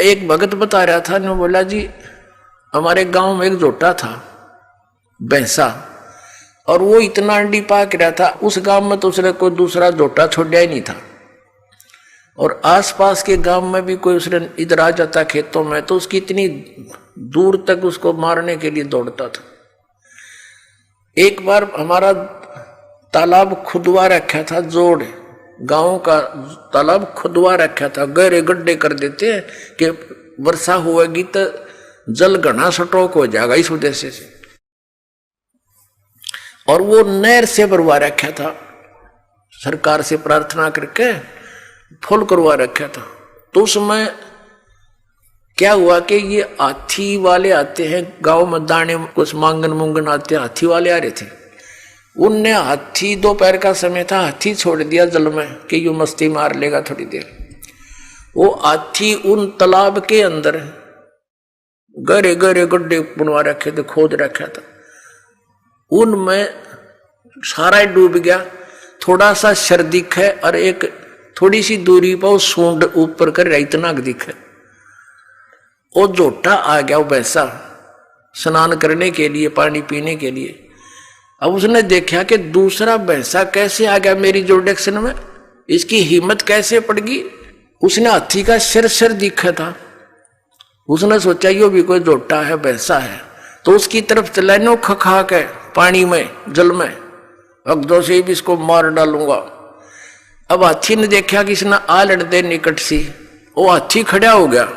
एक भगत बता रहा था, ने बोला जी हमारे गांव में एक जोटा था भैंसा, और वो इतना अंडी पाक रहा था, उस गांव में तो उसने कोई दूसरा जोटा छोड़ा ही नहीं था, और आसपास के गांव में भी कोई उसने इधर आ जाता खेतों में तो उसकी इतनी दूर तक उसको मारने के लिए दौड़ता था। एक बार हमारा तालाब खुदवा रखा था, जोड़ गांव का तालाब खुदवा रखा था, गहरे गड्ढे कर देते हैं कि वर्षा होगी तो जल घना स्टॉक हो जाएगा इस उद्देश्य से, और वो नहर से भरवा रखा था, सरकार से प्रार्थना करके फुल करवा रखा था। तो उसमें क्या हुआ कि ये हाथी वाले आते हैं गांव में, दाने कुछ मांगन मुंगन आते हैं, हाथी वाले आ रहे थे। उनने हाथी, दोपहर का समय था, हाथी छोड़ दिया जल में कि यूं मस्ती मार लेगा थोड़ी देर। वो हाथी उन तालाब के अंदर गहरे गहरे गड्ढे बनवा रखे थे, खोद रखा था, उनमें सारा डूब गया। थोड़ा सा शर दिखे और एक थोड़ी सी दूरी पर वो सूंड ऊपर कर इतना दिखे। वो जोटा आ गया, वो भैंसा स्नान करने के लिए, पानी पीने के लिए। अब उसने देखा कि दूसरा भैंसा कैसे आ गया मेरी जोडेक्शन में, इसकी हिम्मत कैसे पड़ गई। उसने हाथी का सिर दिखा था, उसने सोचा यो भी कोई जोटा है, भैंसा है, तो उसकी तरफ चला नो खा के पानी में, जल में, अगदो से भी इसको मार डालूंगा। अब हाथी ने देखा कि इसने आ लड़ दे निकट सी, वो हाथी खड़ा हो गया,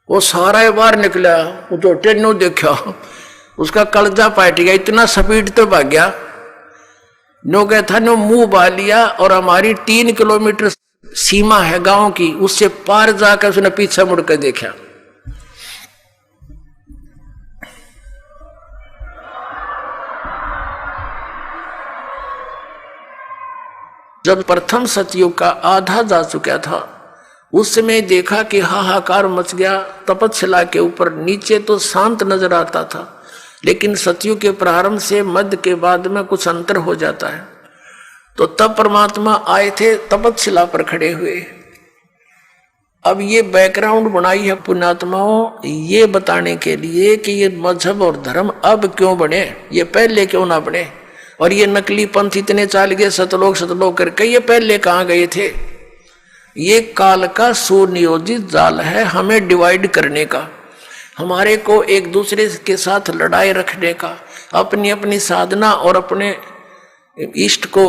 वो सारा बाहर निकला, वो जोटे नो देखा, उसका कलजा पाट गया, इतना स्पीड तो भाग गया। नो क्या था, नो मुंह बा लिया, और हमारी 3 किलोमीटर सीमा है गांव की, उससे पार जाकर उसने पीछे मुड़ कर देखा। जब प्रथम सतयुग का आधा जा चुका था, उस समय देखा कि हाहाकार मच गया। तपतशिला के ऊपर नीचे तो शांत नजर आता था, लेकिन सतयुग के प्रारंभ से मध्य के बाद में कुछ अंतर हो जाता है। तो तब परमात्मा आए थे, तपतशिला पर खड़े हुए। अब ये बैकग्राउंड बनाई है पुण्यात्माओं, ये बताने के लिए कि ये मजहब और धर्म अब क्यों बने, ये पहले क्यों ना बने। और ये नकली पंथ इतने चाल गए सतलोक करके, ये पहले कहाँ गए थे। ये काल का सुनियोजित जाल है हमें डिवाइड करने का, हमारे को एक दूसरे के साथ लड़ाई रखने का, अपनी अपनी साधना और अपने इष्ट को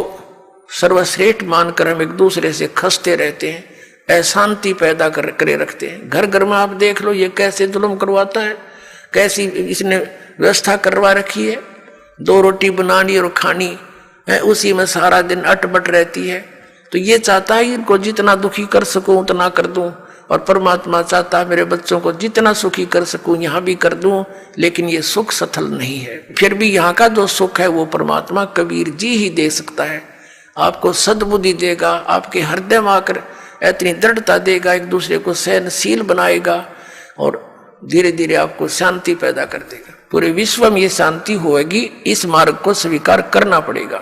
सर्वश्रेष्ठ मानकर हम एक दूसरे से खसते रहते हैं, अशांति पैदा करे रखते हैं। घर घर में आप देख लो ये कैसे जुल्म करवाता है, कैसी इसने व्यवस्था करवा रखी है। 2 रोटी बनानी और खानी है, उसी में सारा दिन अटबट रहती है। तो ये चाहता है इनको जितना दुखी कर सकूं उतना कर दूं, और परमात्मा चाहता है मेरे बच्चों को जितना सुखी कर सकूं यहाँ भी कर दूं। लेकिन ये सुख सथल नहीं है। फिर भी यहाँ का जो सुख है वो परमात्मा कबीर जी ही दे सकता है। आपको सद्बुद्धि देगा, आपके हृदय में आकर इतनी दृढ़ता देगा, एक दूसरे को सहनशील बनाएगा, और धीरे धीरे आपको शांति पैदा कर देगा। पूरे विश्व में ये शांति होगी, इस मार्ग को स्वीकार करना पड़ेगा।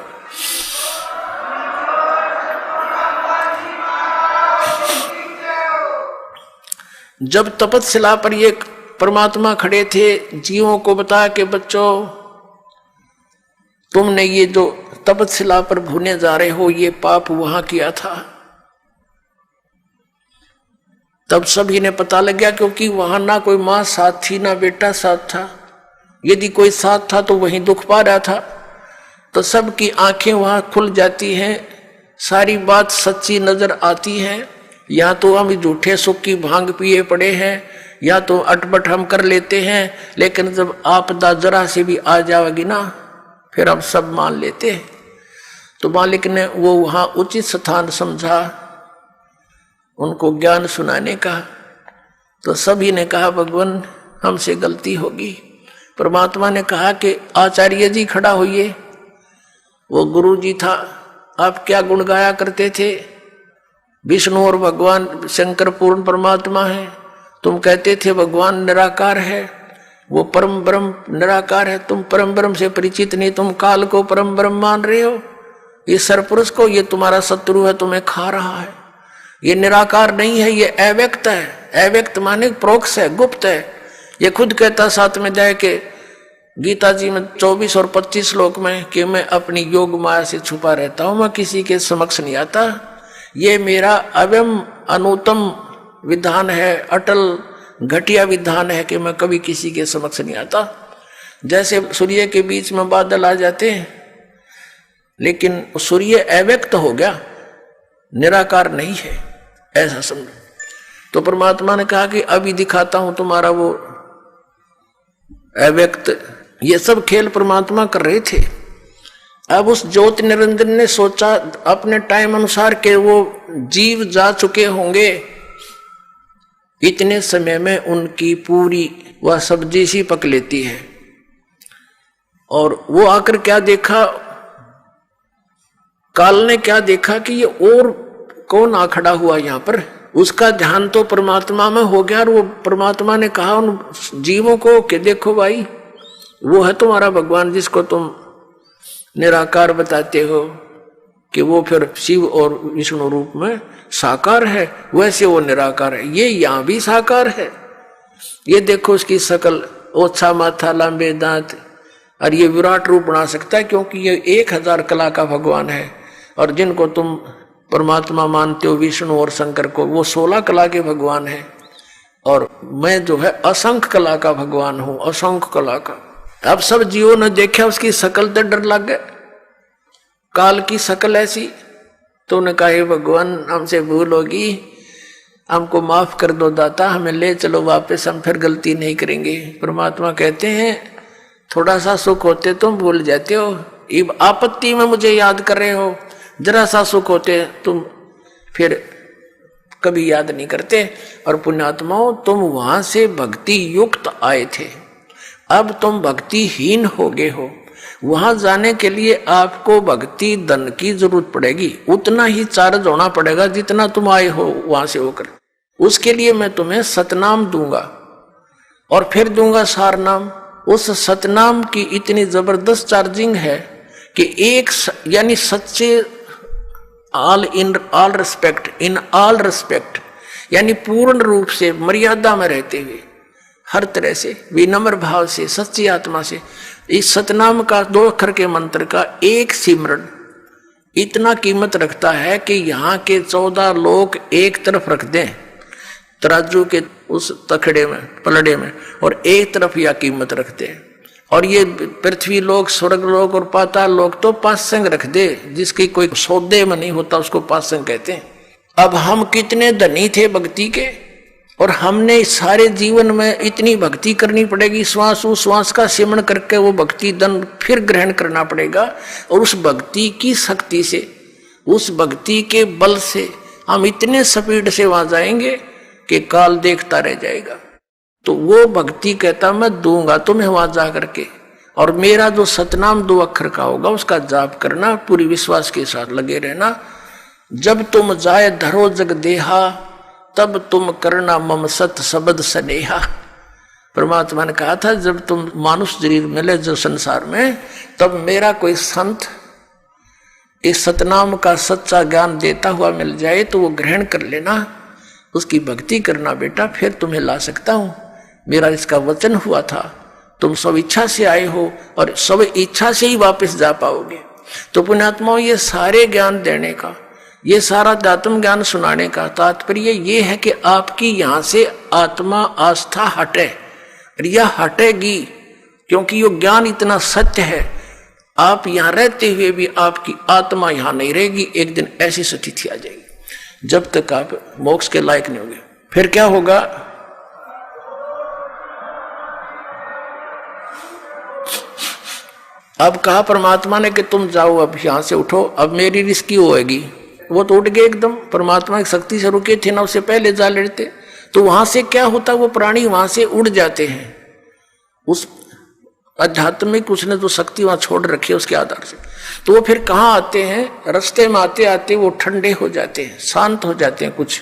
जब तपतशिला पर ये परमात्मा खड़े थे, जीवों को बता के बच्चों तुमने ये जो तपतशिला पर भूने जा रहे हो ये पाप वहां किया था। तब सभी ने पता लग गया, क्योंकि वहां ना कोई मां साथ थी ना बेटा साथ था। यदि कोई साथ था तो वहीं दुख पा रहा था। तो सबकी आंखें वहां खुल जाती हैं, सारी बात सच्ची नजर आती है। या तो हम झूठे सुख की भांग पिए पड़े हैं, या तो अटपट हम कर लेते हैं, लेकिन जब आपदा जरा से भी आ जाएगी ना फिर हम सब मान लेते हैं। तो मालिक ने वो वहां उचित स्थान समझा उनको ज्ञान सुनाने का। तो सभी ने कहा भगवान हमसे गलती होगी। परमात्मा ने कहा कि आचार्य जी खड़ा होइए। वो गुरु जी था। आप क्या गुण गाया करते थे? विष्णु और भगवान शंकर पूर्ण परमात्मा है। तुम कहते थे भगवान निराकार है, वो परम ब्रह्म निराकार है। तुम परम ब्रह्म से परिचित नहीं, तुम काल को परम ब्रह्म मान रहे हो। ये सरपुरुष को, ये तुम्हारा शत्रु है, तुम्हें खा रहा है। ये निराकार नहीं है, ये अव्यक्त है। अव्यक्त माने प्रोक्ष है, गुप्त है। ये खुद कहता साथ में जाए के गीता जी में 24 और 25 श्लोक में कि मैं अपनी योग माया से छुपा रहता हूं, मैं किसी के समक्ष नहीं आता। ये मेरा अव्यम अनुतम विधान है, अटल घटिया विधान है कि मैं कभी किसी के समक्ष नहीं आता। जैसे सूर्य के बीच में बादल आ जाते हैं, लेकिन सूर्य अव्यक्त हो गया, निराकार नहीं है, ऐसा समझो। तो परमात्मा ने कहा कि अभी दिखाता हूं तुम्हारा वो अव्यक्त। ये सब खेल परमात्मा कर रहे थे। अब उस ज्योति निरंजन ने सोचा अपने टाइम अनुसार के वो जीव जा चुके होंगे, इतने समय में उनकी पूरी वह सब्जी सी पक लेती है। और वो आकर क्या देखा, काल ने क्या देखा कि ये और कौन आ खड़ा हुआ यहाँ पर। उसका ध्यान तो परमात्मा में हो गया और वो परमात्मा ने कहा उन जीवों को कि देखो भाई, वो है तुम्हारा भगवान जिसको तुम निराकार बताते हो कि वो फिर शिव और विष्णु रूप में साकार है, वैसे वो निराकार है। ये यहाँ भी साकार है। ये देखो उसकी शकल, ओछा माथा, लंबे दांत, और ये विराट रूप बना सकता है क्योंकि ये 1000 कला का भगवान है। और जिनको तुम परमात्मा मानते हो विष्णु और शंकर को, वो 16 कला के भगवान है। और मैं जो है असंख्य कला का भगवान हूं, असंख्य कला का। अब सब जीवों ने देखा उसकी शकल तो डर लग गया, काल की शकल ऐसी। तो उन्होंने कहा हे भगवान, हमसे भूल होगी, हमको माफ कर दो दाता, हमें ले चलो वापस, हम फिर गलती नहीं करेंगे। परमात्मा कहते हैं थोड़ा सा सुख होते तुम भूल जाते हो, अब आपत्ति में मुझे याद कर रहे हो। जरा सा सुख होते तुम फिर कभी याद नहीं करते। और पुण्यात्माओं, तुम वहां से भक्ति युक्त आए थे, अब तुम भक्तिहीन हो गए हो। वहां जाने के लिए आपको भक्ति धन की जरूरत पड़ेगी, उतना ही चार्ज होना पड़ेगा जितना तुम आए हो वहां से होकर। उसके लिए मैं तुम्हें सतनाम दूंगा और फिर दूंगा सार नाम। उस सतनाम की इतनी जबरदस्त चार्जिंग है कि एक यानी सच्चे all in all respect, in all respect, यानी पूर्ण रूप से मर्यादा में रहते हुए, हर तरह से विनम्र भाव से, सच्ची आत्मा से, इस सतनाम का 2 अक्षर के मंत्र का एक सिमरन इतना कीमत रखता है कि यहाँ के 14 लोग एक तरफ रख दें तराजू के उस तखड़े में, पलड़े में, और एक तरफ यह कीमत रखते हैं। और ये पृथ्वी लोग, स्वर्ग लोग और पाताल लोग तो पासंग रख दे, जिसकी कोई सौदे में नहीं होता उसको पासंग कहते हैं। अब हम कितने धनी थे भक्ति के, और हमने सारे जीवन में इतनी भक्ति करनी पड़ेगी, श्वास उश्वास का सिमरण करके वो भक्ति दंड फिर ग्रहण करना पड़ेगा। और उस भक्ति की शक्ति से, उस भक्ति के बल से हम इतने स्पीड से वहां जाएंगे कि काल देखता रह जाएगा। तो वो भक्ति कहता मैं दूंगा तुम्हें वहां जा करके, और मेरा जो सतनाम 2 अक्षर का होगा उसका जाप करना, पूरी विश्वास के साथ लगे रहना। जब तुम जाए धरो जग देहा, तब तुम करना मम सत शब्द स्नेहा। परमात्मा ने कहा था जब तुम मानुष शरीर मिले जो संसार में, तब मेरा कोई संत इस सतनाम का सच्चा ज्ञान देता हुआ मिल जाए तो वो ग्रहण कर लेना, उसकी भक्ति करना बेटा, फिर तुम्हें ला सकता हूं। मेरा इसका वचन हुआ था, तुम सब इच्छा से आए हो और सब इच्छा से ही वापस जा पाओगे। तो पुण्यात्माओं, ये सारे ज्ञान देने का, ये सारा आत्म ज्ञान सुनाने का तात्पर्य ये है कि आपकी यहां से आत्मा आस्था हटे, और यह हटेगी क्योंकि ये ज्ञान इतना सत्य है। आप यहां रहते हुए भी आपकी आत्मा यहां नहीं रहेगी, एक दिन ऐसी स्थिति आ जाएगी जब तक आप मोक्ष के लायक नहीं होंगे। फिर क्या होगा? अब कहा परमात्मा ने कि तुम जाओ, अब यहां से उठो, अब मेरी रिस्की होएगी। वो तो उठ गए एकदम, परमात्मा की शक्ति से रुके थे ना, उससे पहले जा लेते। तो वहां से क्या होता, वो प्राणी वहां से उड़ जाते हैं। उस आध्यात्मिक उसने जो शक्ति वहां छोड़ रखी है उसके आधार से। तो वो फिर कहाँ आते हैं? रास्ते में आते आते वो ठंडे हो जाते हैं, शांत हो जाते हैं, कुछ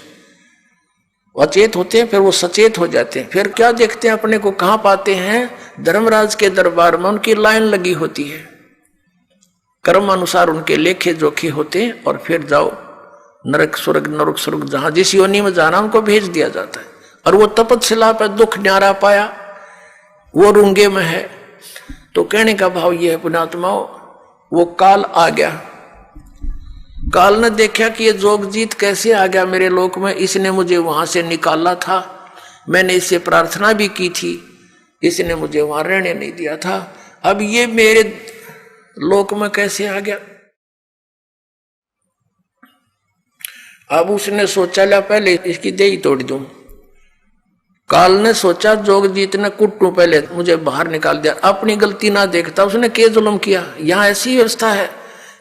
अचेत होते हैं, फिर वो सचेत हो जाते हैं। फिर क्या देखते हैं अपने को, कहाँ पाते हैं? धर्मराज के दरबार में उनकी लाइन लगी होती है, कर्म अनुसार उनके लेखे जोखे होते हैं, और फिर जाओ नरक स्वर्ग, नरक स्वर्ग, जहां जिस योनि में जाना उनको भेज दिया जाता है। और वो तपस्या पर दुख न्यारा पाया, वो रूंगे में है। तो कहने का भाव ये है पुण्यात्माओं, वो काल आ गया। काल ने देखा कि ये जोगजीत कैसे आ गया मेरे लोक में, इसने मुझे वहां से निकाला था, मैंने इससे प्रार्थना भी की थी, इसने मुझे वहां रहने नहीं दिया था, अब ये मेरे लोक में कैसे आ गया। अब उसने सोचा ला पहले इसकी देही तोड़ दूं। काल ने सोचा जोगजीत ने कुट्टू पहले मुझे बाहर निकाल दिया, अपनी गलती ना देखता उसने के जुल्म किया। यहाँ ऐसी व्यवस्था है,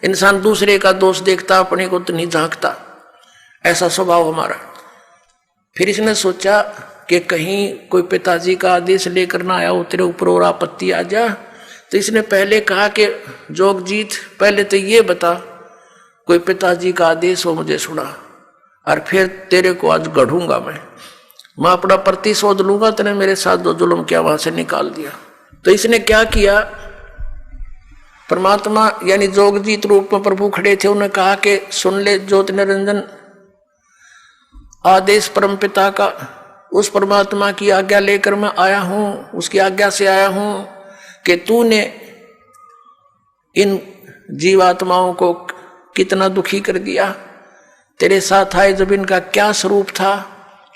इंसान दूसरे का दोष देखता, अपने को तो नहीं झांकता, ऐसा स्वभाव हमारा। फिर इसने सोचा कि कहीं कोई पिताजी का आदेश लेकर ना आया हो तेरे ऊपर और आपत्ति आ जा। तो इसने पहले कहा कि जोगजीत पहले तो ये बता कोई पिताजी का आदेश हो मुझे सुना, और फिर तेरे को आज गढ़ूंगा मैं अपना प्रतिशोध लूंगा, तेने मेरे साथ जो जुल्म किया वहां से निकाल दिया। तो इसने क्या किया, परमात्मा यानी जोगजीत रूप में प्रभु खड़े थे, उन्होंने कहा कि सुन ले ज्योति निरंजन, आदेश परमपिता का, उस परमात्मा की आज्ञा लेकर मैं आया हूं, उसकी आज्ञा से आया हूं कि तूने इन जीवात्माओं को कितना दुखी कर दिया। तेरे साथ आए जब इनका क्या स्वरूप था,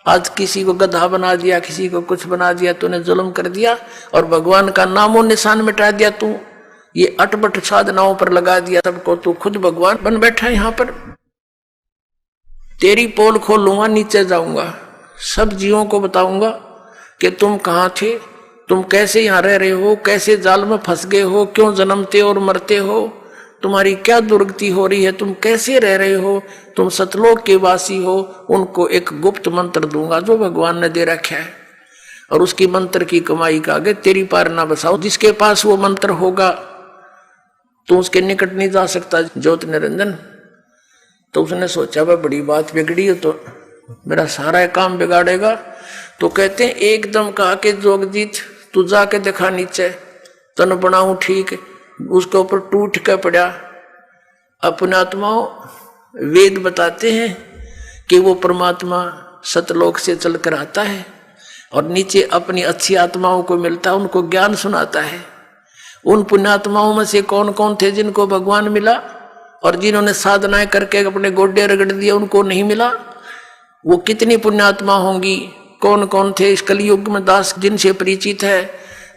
आज किसी को गधा बना दिया, किसी को कुछ बना दिया, तूने जुल्म कर दिया और भगवान का नामो निशान मिटा दिया। तू ये अटपट साधनाओं पर लगा दिया सबको, तू खुद भगवान बन बैठा है यहाँ पर। तेरी पोल खोलूंगा, नीचे जाऊंगा, सब जीवों को बताऊंगा कि तुम कहाँ थे, तुम कैसे यहाँ रह रहे हो, कैसे जाल में फंस गए हो, क्यों जन्मते और मरते हो, तुम्हारी क्या दुर्गति हो रही है, तुम कैसे रह रहे हो, तुम सतलोक के वासी हो। उनको एक गुप्त मंत्र दूंगा जो भगवान ने दे रखा है, और उसकी मंत्र की कमाई का आगे तेरी पार ना बसाओ। जिसके पास वो मंत्र होगा तो उसके निकट नहीं जा सकता ज्योति निरंजन। तो उसने सोचा वह बड़ी बात बिगड़ी है, तो मेरा सारा काम बिगाड़ेगा। तो कहते हैं एकदम कहा कि जोगजीत तू जाके दिखा नीचे, तन बनाऊं ठीक, उसके ऊपर टूट के पड़ा। अपने आत्माओं वेद बताते हैं कि वो परमात्मा सतलोक से चलकर आता है और नीचे अपनी अच्छी आत्माओं को मिलता है, उनको ज्ञान सुनाता है। उन पुण्यात्माओं में से कौन कौन थे जिनको भगवान मिला, और जिन्होंने साधनाएं करके अपने गोड्डे रगड़ दिए उनको नहीं मिला, वो कितनी पुण्यात्मा होंगी। कौन कौन थे इस कलयुग में दास जिनसे परिचित है,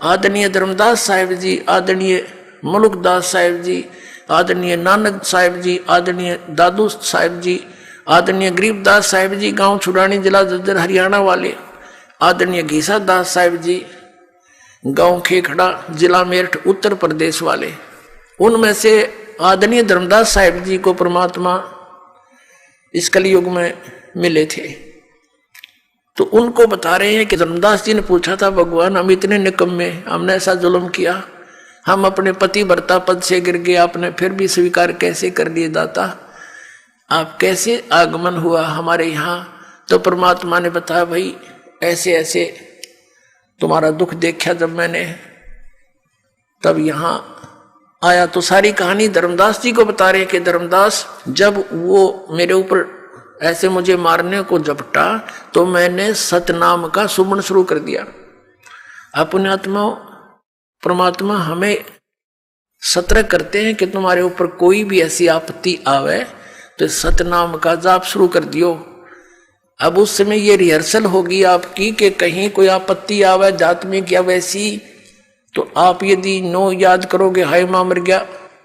आदरणीय धर्मदास साहिब जी, आदरणीय मुलुकदास साहिब जी, आदरणीय नानक साहिब जी, आदरणीय दादू साहिब जी, आदरणीय गरीबदास साहिब जी, गांव छुड़ानी जिला जज्जर हरियाणा वाले, आदरणीय घीसा दास साहिब जी, गांव खेखड़ा जिला मेरठ उत्तर प्रदेश वाले। उनमें से आदरणीय धर्मदास साहिब जी को परमात्मा इस कलयुग में मिले थे। तो उनको बता रहे हैं कि धर्मदास जी ने पूछा था, भगवान हम इतने निकम्मे, हमने ऐसा जुल्म किया, हम अपने पति भर्ता पद से गिर गए, आपने फिर भी स्वीकार कैसे कर लिए दाता, आप कैसे आगमन हुआ हमारे यहाँ। तो परमात्मा ने बताया, भाई ऐसे ऐसे तुम्हारा दुख देखा जब मैंने, तब यहाँ आया। तो सारी कहानी धर्मदास जी को बता रहे हैं कि धर्मदास जब वो मेरे ऊपर ऐसे मुझे मारने को झपटा तो मैंने सतनाम का सुमन शुरू कर दिया। अपने आत्मा परमात्मा हमें सतर्क करते हैं कि तुम्हारे ऊपर कोई भी ऐसी आपत्ति आवे तो सतनाम का जाप शुरू कर दियो। अब उस समय ये रिहर्सल होगी आपकी कि कहीं कोई आपत्ति आवे जात में क्या वैसी, तो आप यदि नो याद करोगे हाय मां मर गया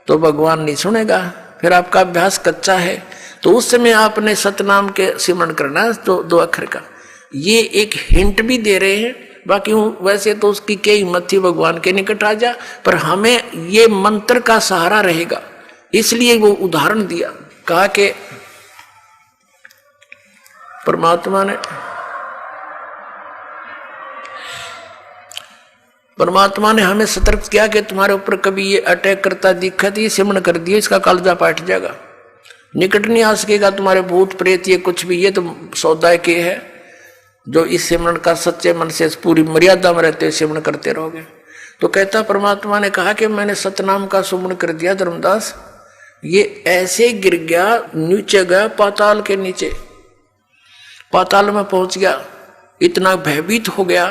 तो भगवान नहीं सुनेगा, फिर आपका अभ्यास कच्चा है। तो उस समय आपने सतनाम के सिमरण करना है, तो 2 अक्षर का। ये एक हिंट भी दे रहे हैं, बाकी वैसे तो उसकी क्या हिम्मत थी भगवान के निकट आ जा, पर हमें ये मंत्र का सहारा रहेगा, इसलिए वो उदाहरण दिया। कहा कि परमात्मा ने हमें सतर्क किया कि तुम्हारे ऊपर कभी ये अटैक करता दिखा तो ये सिमरण कर दिया, इसका कालजा पाट जाएगा, निकट नहीं आ सकेगा तुम्हारे भूत प्रेत ये कुछ भी, ये तो सौदा के है। जो इस सिमरण का सच्चे मन से पूरी मर्यादा में रहते सिमरण करते रहोगे। तो कहता परमात्मा ने कहा कि मैंने सतनाम का सुमरण कर दिया धर्मदास, ये ऐसे गिर गया, नीचे गया पाताल के नीचे, पाताल में पहुंच गया। इतना भयभीत हो गया।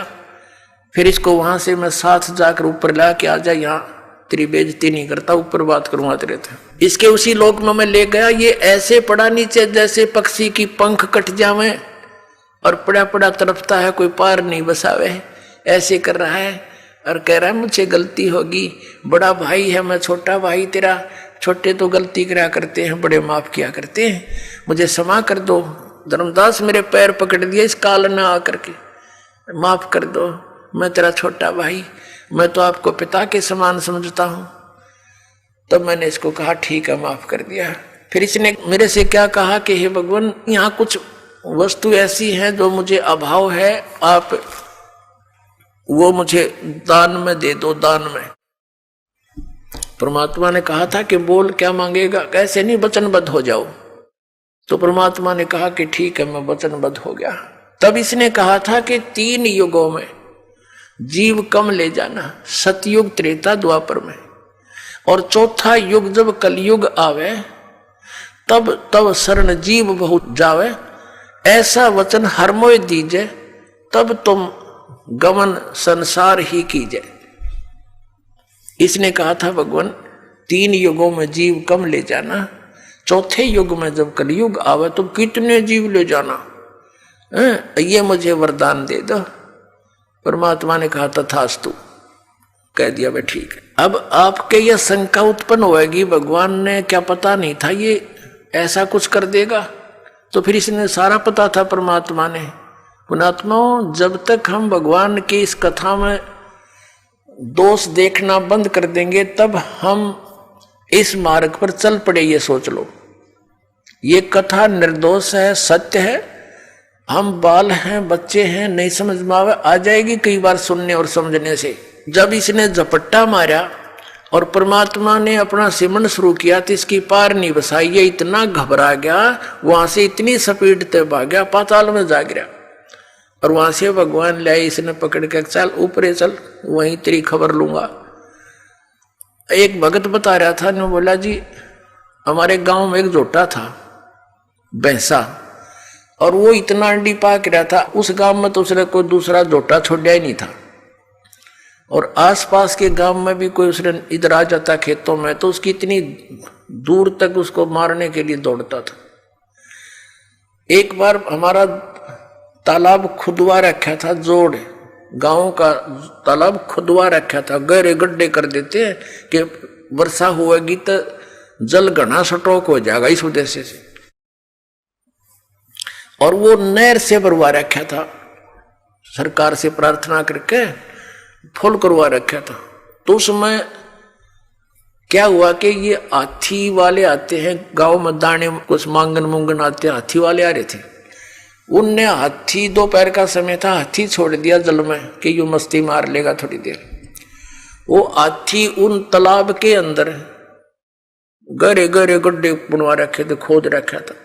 फिर इसको वहां से मैं साथ जाकर ऊपर ला के आ जा, यहाँ तेरी बेइज्जती नहीं करता, ऊपर बात करूंगा तेरे थे। इसके उसी लोक में मैं ले गया। ये ऐसे पड़ा नीचे जैसे पक्षी की पंख कट जावे और पड़ा पड़ा तड़पता है, कोई पार नहीं बसावे, ऐसे कर रहा है और कह रहा है मुझे गलती होगी, बड़ा भाई है मैं छोटा भाई तेरा, छोटे तो गलती करा करते हैं, बड़े माफ किया करते हैं, मुझे क्षमा कर दो। धर्मदास मेरे पैर पकड़ दिए इस काल न आकर के, माफ कर दो, मैं तेरा छोटा भाई, मैं तो आपको पिता के समान समझता हूं। तब तो मैंने इसको कहा ठीक है, माफ कर दिया। फिर इसने मेरे से क्या कहा कि हे भगवान, यहाँ कुछ वस्तु ऐसी है जो मुझे अभाव है, आप वो मुझे दान में दे दो, दान में। परमात्मा ने कहा था कि बोल क्या मांगेगा, कैसे नहीं, वचनबद्ध हो जाओ। तो परमात्मा ने कहा कि ठीक है, मैं वचनबद्ध हो गया। तब इसने कहा था कि 3 युगों में जीव कम ले जाना, सतयुग, त्रेता, द्वापर में, और चौथा युग जब कलयुग आवे तब शरण जीव बहुत जावे, ऐसा वचन हर मोय दीजे, तब तुम गमन संसार ही कीजे। इसने कहा था भगवान 3 युगों में जीव कम ले जाना, चौथे युग में जब कलयुग आवे तो कितने जीव ले जाना, ये मुझे वरदान दे दो। परमात्मा ने कहा तथास्तु, कह दिया भाई ठीक है। अब आपके यह शंका उत्पन्न होगी, भगवान ने क्या पता नहीं था ये ऐसा कुछ कर देगा? तो फिर इसने सारा पता था परमात्मा ने। पुणात्माओं, जब तक हम भगवान की इस कथा में दोष देखना बंद कर देंगे तब हम इस मार्ग पर चल पड़े। ये सोच लो, ये कथा निर्दोष है, सत्य है, हम बाल हैं, बच्चे हैं, नहीं समझ में आ जाएगी कई बार सुनने और समझने से। जब इसने झपट्टा मारा और परमात्मा ने अपना सिमरन शुरू किया तो इसकी पार नहीं बसाई, ये इतना घबरा गया, वहां से इतनी स्पीड से भाग गया, पाताल में जा गिरा। और वहां से भगवान ले आए, इसने पकड़ के चल ऊपरे चल, वहीं तेरी खबर लूंगा। एक भगत बता रहा था, ने बोला जी हमारे गांव में एक जोटा था भैंसा, और वो इतना अंडी पाक रहा था, उस गांव में तो उसने कोई दूसरा जोटा छोड़ा ही नहीं था, और आसपास के गांव में भी कोई उसने इधर आ जाता खेतों में तो उसकी इतनी दूर तक उसको मारने के लिए दौड़ता था। एक बार हमारा तालाब खुदवा रखा था, जोड़ गांव का तालाब खुदवा रखा था, गहरे गड्ढे कर देते हैं कि वर्षा होगी तो जल घना स्टॉक हो जाएगा, इस उद्देश्य से। और वो नहर से भरवा रखा था, सरकार से प्रार्थना करके फुल करवा रखा था। तो उसमें क्या हुआ कि ये हाथी वाले आते हैं गांव में, दाने कुछ मांगन मुंगन आते हैं, हाथी वाले आ रहे थे। उनने हाथी, दोपहर का समय था, हाथी छोड़ दिया जल में कि यूं मस्ती मार लेगा थोड़ी देर। वो हाथी उन तालाब के अंदर गहरे गहरे गड्ढे बनवा रखे थे, खोद रखा था,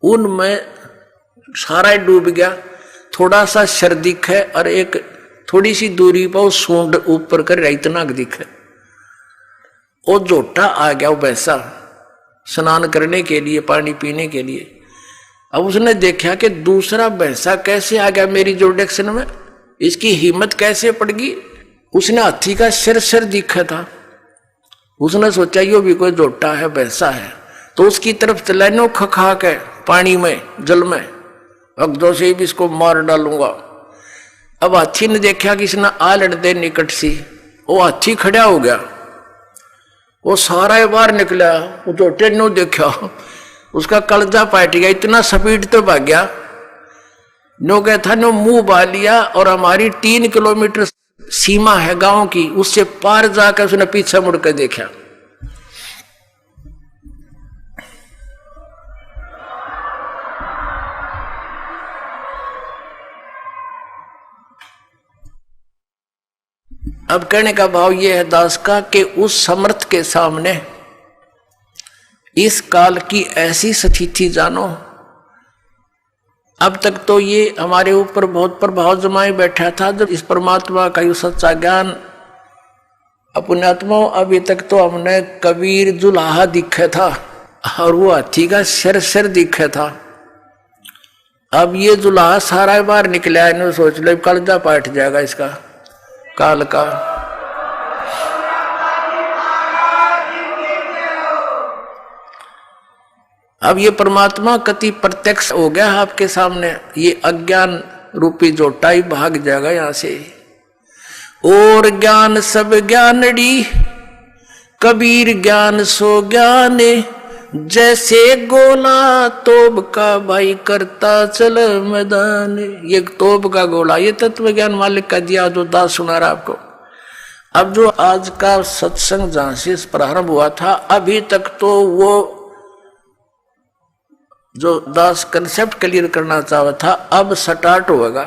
उनमें सारा डूब गया। थोड़ा सा शर दिखे और एक थोड़ी सी दूरी पर वो सूंड ऊपर कर इतना दिखे। वो जोटा आ गया, वो भैंसा स्नान करने के लिए, पानी पीने के लिए। अब उसने देखा कि दूसरा भैंसा कैसे आ गया मेरी जोडेक्शन में, इसकी हिम्मत कैसे पड़ गई। उसने हाथी का सिर दिखा था, उसने सोचा यो भी कोई जोटा है, भैंसा है, तो उसकी तरफ चला नो खा के पानी में, जल में, अगदो से भी इसको मार डालूंगा। अब हाथी ने देखा कि इसने आ लड़ दे निकट सी, वो हाथी खड़ा हो गया, वो सारा बाहर निकला, वो जोटे नो देखा, उसका कलजा पाट गया, इतना स्पीड तो भाग गया, नो क्या था नो मुंह बा लिया। और हमारी 3 किलोमीटर सीमा है गांव की, उससे पार जाकर उसने पीछे मुड़ कर देखा। अब कहने का भाव यह है दास का कि उस समर्थ के सामने इस काल की ऐसी स्थिति जानो। अब तक तो ये हमारे ऊपर बहुत प्रभाव जमाए बैठा था, जब इस परमात्मा का ये सच्चा ज्ञान अपने आत्मा, अभी तक तो हमने कबीर जुलाहा दिखा था और वो हाथी का सिर दिखा था। अब ये जुलाहा सारा बाहर निकला, इन्होंने सोच लो कलजा पाट जाएगा इसका काल का। अब ये परमात्मा कति प्रत्यक्ष हो गया आपके सामने, ये अज्ञान रूपी जोटा ही भाग जाएगा यहां से। और ज्ञान सब ज्ञानड़ी, कबीर ज्ञान सो ज्ञान, जैसे गोला तोब का भाई करता चल मैदान। ये तोब का गोला, ये तत्व ज्ञान मालिक का दिया जो दास सुना रहा आपको। अब जो आज का सत्संग जहां से प्रारंभ हुआ था, अभी तक तो वो जो दास कंसेप्ट क्लियर करना चाहा था, अब स्टार्ट होगा।